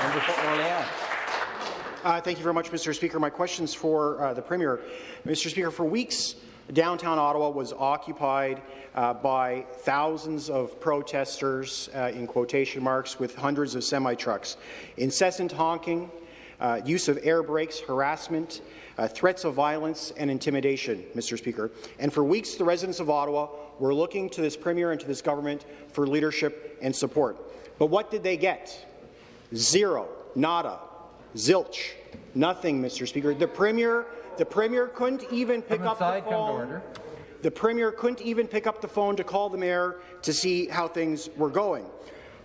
Member for Orléans. Thank you very much, Mr. Speaker. My question's for the Premier. Mr. Speaker, for weeks, downtown Ottawa was occupied by thousands of protesters, in quotation marks, with hundreds of semi-trucks. Incessant honking, use of air brakes, harassment, threats of violence and intimidation, Mr. Speaker. And for weeks, the residents of Ottawa were looking to this Premier and to this government for leadership and support. But what did they get? Zero, nada, zilch, nothing, Mr. Speaker. The Premier couldn't even pick up the phone. The Premier couldn't even pick up the phone to call the Mayor to see how things were going.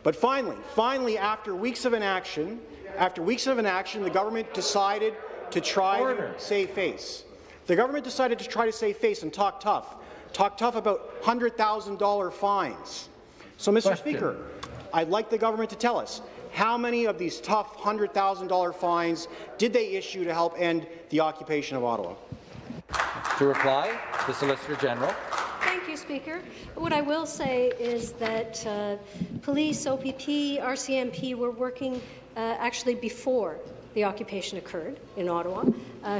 But finally, after weeks of inaction, the government decided to try to save face. The government decided to try to save face and talk tough about $100,000 fines. So, Mr. Speaker, I'd like the government to tell us, how many of these tough $100,000 fines did they issue to help end the occupation of Ottawa? To reply, the Solicitor General. Thank you, Speaker. What I will say is that police, OPP, RCMP were working actually before the occupation occurred in Ottawa,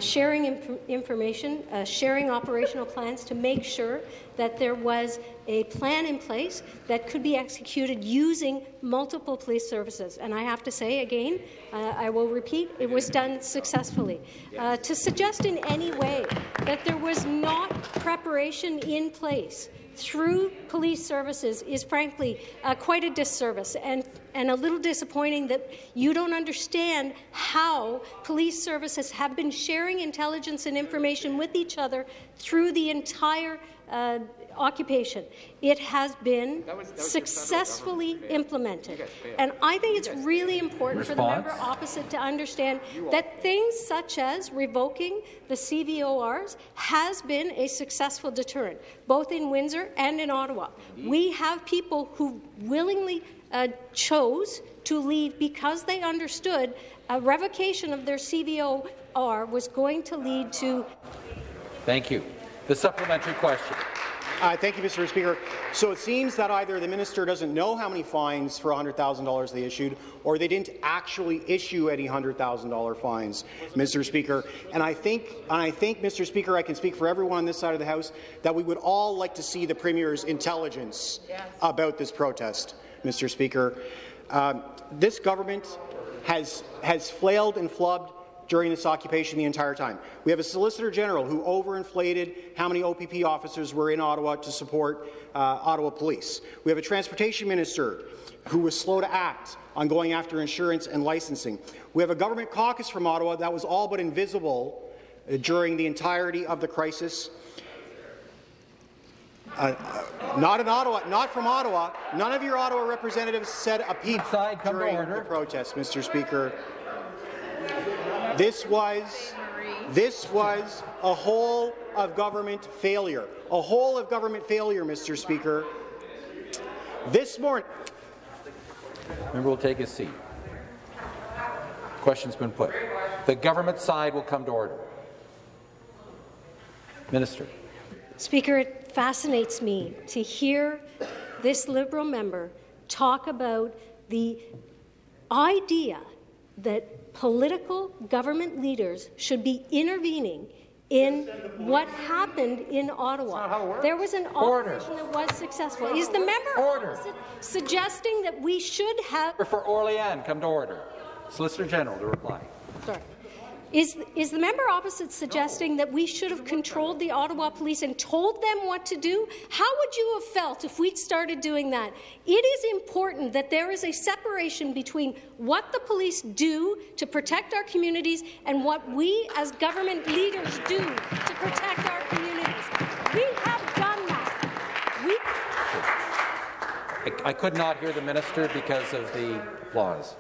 sharing information, sharing operational plans to make sure that there was a plan in place that could be executed using multiple police services. And I have to say again, I will repeat, it was done successfully. To suggest in any way that there was not preparation in place through police services is frankly quite a disservice and a little disappointing that you don't understand how police services have been sharing intelligence and information with each other through the entire occupation. It has been successfully implemented. And I think it's really important for the member opposite to understand that things such as revoking the CVORs has been a successful deterrent, both in Windsor and in Ottawa. We have people who willingly chose to leave because they understood a revocation of their CVOR was going to lead to. Thank you. The supplementary question. Thank you, Mr. Speaker. So it seems that either the minister doesn't know how many fines for $100,000 they issued, or they didn't actually issue any $100,000 fines, Mr. Speaker. And I think, Mr. Speaker, I can speak for everyone on this side of the House that we would all like to see the Premier's intelligence about this protest, Mr. Speaker. This government has flailed and flubbed during this occupation the entire time. We have a Solicitor General who overinflated how many OPP officers were in Ottawa to support Ottawa Police. We have a Transportation Minister who was slow to act on going after insurance and licensing. We have a government caucus from Ottawa that was all but invisible during the entirety of the crisis. Not in Ottawa, not from Ottawa. None of your Ottawa representatives said a peep during the protest, Mr. Speaker. This was a whole of government failure. A whole of government failure, Mr. Speaker. This morning. Member will take his seat. Question's been put. The government side will come to order. Minister. Speaker, it fascinates me to hear this Liberal member talk about the idea that political government leaders should be intervening in what happened in Ottawa. There was an operation that was successful. Is the member suggesting that we should have— For Orléans, come to order. Solicitor General to reply. Sorry. Is the member opposite suggesting that we should have controlled the Ottawa Police and told them what to do? How would you have felt if we'd started doing that? It is important that there is a separation between what the police do to protect our communities and what we as government leaders do to protect our communities. We have done that. I could not hear the minister because of the applause.